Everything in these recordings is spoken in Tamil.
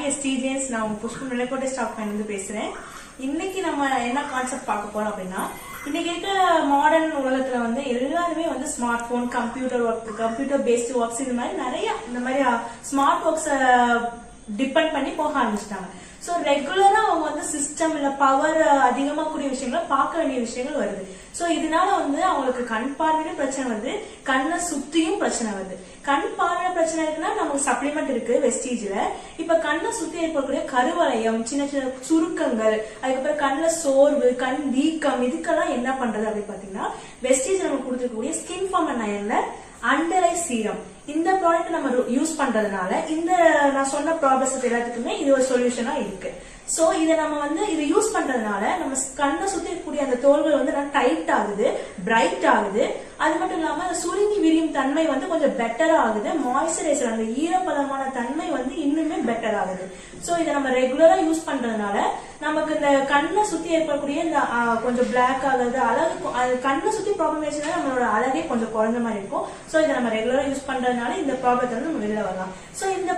எஸ்டிஜிஎஸ் நான் உங்க புஷ்பம் நிலைக்கோட்டை ஸ்டாக் வந்து பேசுறேன். இன்னைக்கு நம்ம என்ன கான்செப்ட் பார்க்க போறோம் அப்படின்னா, இன்னைக்கு இருக்க மாடர்ன் உலகத்துல வந்து எல்லாருமே வந்து smart phone, computer work, computer based works இந்த மாதிரி நிறைய ஸ்மார்ட் ஒர்க்ஸ் டிபெண்ட் பண்ணி போக ஆரம்பிச்சிட்டாங்க. சோ ரெகுலரா அவங்க வந்து சிஸ்டம் இல்ல பவர் அதிகமா கூடிய விஷயங்களை பார்க்க வேண்டிய விஷயங்கள் வருது. சோ இதனால வந்து அவங்களுக்கு கண் பார்வையில பிரச்சனை வருது, கண்ணை சுத்தியும் பிரச்சனை வருது. கண் பார்வையில பிரச்சனை இருக்குன்னா நமக்கு சப்ளிமெண்ட் இருக்கு வெஸ்டீஜ்ல. இப்ப கண்ணை சுத்தி ஏற்படக்கூடிய கருவளையம், சின்ன சின்ன சுருக்கங்கள், அதுக்கப்புறம் கண்ணுல சோர்வு, கண் வீக்கம், இதுக்கெல்லாம் என்ன பண்றது அப்படின்னு பாத்தீங்கன்னா, வெஸ்டீஜ் நமக்கு கொடுத்துருக்கக்கூடிய ஸ்கின் ஃபார்ம் அண்ட் அயன்ல அண்டர் ஐ சீரம் இந்த ப்ராடக்ட் நம்ம யூஸ் பண்றதுனால இந்த நான் சொன்ன ப்ராப்ளம்ஸ் எல்லாத்துக்குமே இது ஒரு சொல்யூஷனா இருக்கு. சோ இதை நம்ம வந்து இது யூஸ் பண்றதுனால நம்ம கண்ணை சுத்தி இருக்கக்கூடிய அந்த தோள்கள் வந்து டைட் ஆகுது, பிரைட் ஆகுது. அது மட்டும் இல்லாம சுருங்கி விரியும் தன்மை வந்து கொஞ்சம் பெட்டரா ஆகுது. மாய்ஸ்சரைசர் அந்த ஈரப்பதமான தன்மை வந்து இன்னுமே பெட்டர் ஆகுது. சோ இதை நம்ம ரெகுலரா யூஸ் பண்றதுனால நமக்கு இந்த கண்ணை சுத்தி ஏற்படக்கூடிய இந்த கொஞ்சம் பிளாக் ஆகுது, அழகு கண்ணை சுத்தி ப்ராப்ளம் ஆயிடுச்சுன்னா நம்மளோட அழகே கொஞ்சம் குறைஞ்ச மாதிரி இருக்கும். சோ இதை நம்ம ரெகுலரா யூஸ் பண்றதுனால இந்த ப்ராப்ளத்துல நம்ம வெளியில வரலாம். சோ இந்த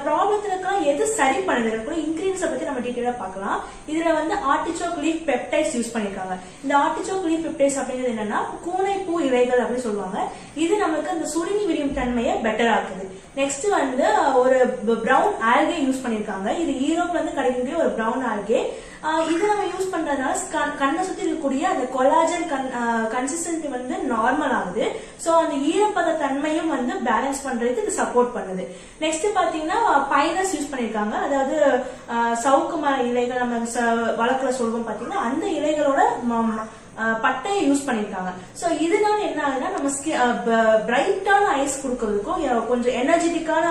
ப்ராப்ளத்துல எது சரி பண்ணுது இன்கிரீடியன்ஸ் பத்தி நம்ம டீடைலா பார்க்கலாம். இதுல வந்து ஆர்டிச்சோக் லீஃப் பெப்டைட்ஸ் யூஸ் பண்ணிருக்காங்க. இந்த ஆர்டிச்சோக் லீஃப் பெப்டைட்ஸ் அப்படிங்கிறது என்னன்னா கூனை பூ இலைகள் அப்படின்னு சொல்லுவாங்க. இது நமக்கு அந்த சுருங்கி விரியும் தன்மையை பெட்டர் ஆக்குது. நெக்ஸ்ட் வந்து ஒரு பிரவுன் ஆல்கே யூஸ் பண்ணிருக்காங்க. இது யூரோப்ல இருந்து கிடைக்கக்கூடிய ஒரு பிரவுன் ஆல்கே. இது நம்ம யூஸ் பண்றதுனால கண்ணை சுத்தி இருக்கக்கூடிய அந்த கொலாஜன் கன்சிஸ்டன்சி வந்து நார்மல் ஆகுது. சோ அந்த ஈரப்பத தன்மையும் வந்து பேலன்ஸ் பண்றதுக்கு இது சப்போர்ட் பண்ணுது. நெக்ஸ்ட் பாத்தீங்கன்னா பைனஸ் யூஸ் பண்ணிருக்காங்க. அதாவது சவுக்கு மர இலைகள் நம்ம வழக்குல சொல்லுவோம் பாத்தீங்கன்னா, அந்த இலைகளோட பட்டையை யூஸ் பண்ணிருக்காங்க. சோ இதனால என்ன ஆகுதுன்னா, நம்ம பிரைட்டான ஐஸ் கொடுக்கறதுக்கும் கொஞ்சம் எனர்ஜெட்டிக்கான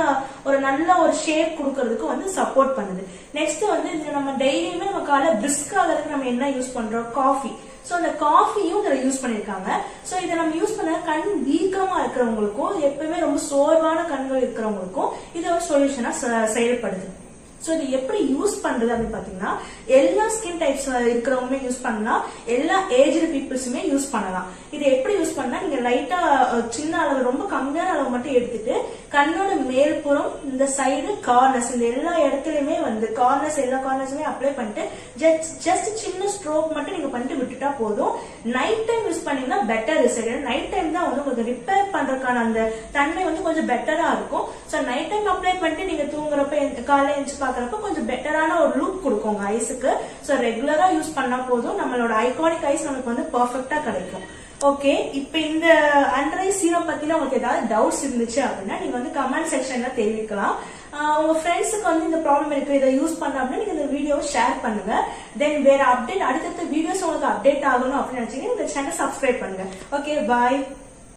ஒரு நல்ல ஒரு ஷேப் கொடுக்கறதுக்கும் வந்து சப்போர்ட் பண்ணுது. நெக்ஸ்ட் வந்து இதுல நம்ம டெய்லியுமே நம்ம காலை பிரிஸ்க் ஆகிறதுக்கு நம்ம என்ன யூஸ் பண்றோம்? காஃபி. சோ அந்த காஃபியும் இதுல யூஸ் பண்ணிருக்காங்க. சோ இதை நம்ம யூஸ் பண்ண கண் வீக்கமா இருக்கிறவங்களுக்கும் எப்பவுமே ரொம்ப சோர்வான கண்கள் இருக்கிறவங்களுக்கும் இது ஒரு சொல்யூஷனா செயல்படுது. சோ இது எப்படி யூஸ் பண்றது அப்படின்னு பாத்தீங்கன்னா, எல்லா ஸ்கின் டைப்ஸ் இருக்கிறவங்களுமே யூஸ் பண்ணலாம், எல்லா ஏஜ்டு பீப்புள்ஸுமே யூஸ் பண்ணலாம். இது எப்படி யூஸ் பண்ணா, நீங்க லைட்டா சின்ன அளவு, ரொம்ப கம்மியான அளவு மட்டும் எடுத்துட்டு கண்ணோட மேல்புறம், இந்த சைடு, கார்னர்ஸ், இந்த எல்லா இடத்துலயுமே வந்து எல்லா கார்னர்ஸுமே அப்ளை பண்ணிட்டு ஜஸ்ட் சின்ன ஸ்ட்ரோக் மட்டும் நீங்க பண்ணிட்டு விட்டுட்டா போதும். நைட் டைம் யூஸ் பண்ணீங்கன்னா பெட்டர் ரிசல்ட். நைட் டைம் தான் வந்து உங்களுக்கு ரிப்பேர் பண்றதுக்கான அந்த தன்மை வந்து கொஞ்சம் பெட்டரா இருக்கும். சோ நைட் டைம் அப்ளை பண்ணிட்டு நீங்க தூங்குறப்ப காலையில எழுந்து பாக்குறப்ப கொஞ்சம் பெட்டரான ஒரு லுக் கொடுக்கும் உங்க ஐஸுக்கு. சோ ரெகுலரா யூஸ் பண்ணா போதும், நம்மளோட ஐகானிக் ஐஸ் நமக்கு வந்து பெர்ஃபெக்ட்டா கிடைக்கும். ஓகே, இப்ப இந்த அண்டர் ஐ சீரம் பத்தின உங்களுக்கு ஏதாவது டவுட்ஸ் இருந்துச்சு அப்படின்னா நீங்க வந்து கமெண்ட் செக்ஷன்ல தெரிவிக்கலாம். உங்க ஃப்ரெண்ட்ஸுக்கு வந்து இந்த ப்ராப்ளம் இருக்கு, இதை யூஸ் பண்ண அப்படின்னா நீங்க இந்த வீடியோவை ஷேர் பண்ணுங்க. தென் வேற அப்டேட், அடுத்தடுத்த வீடியோஸ் உங்களுக்கு அப்டேட் ஆகணும் அப்படின்னு நினைச்சீங்கன்னா இந்த சேனல் சப்ஸ்கிரைப் பண்ணுங்க. ஓகே, பாய்.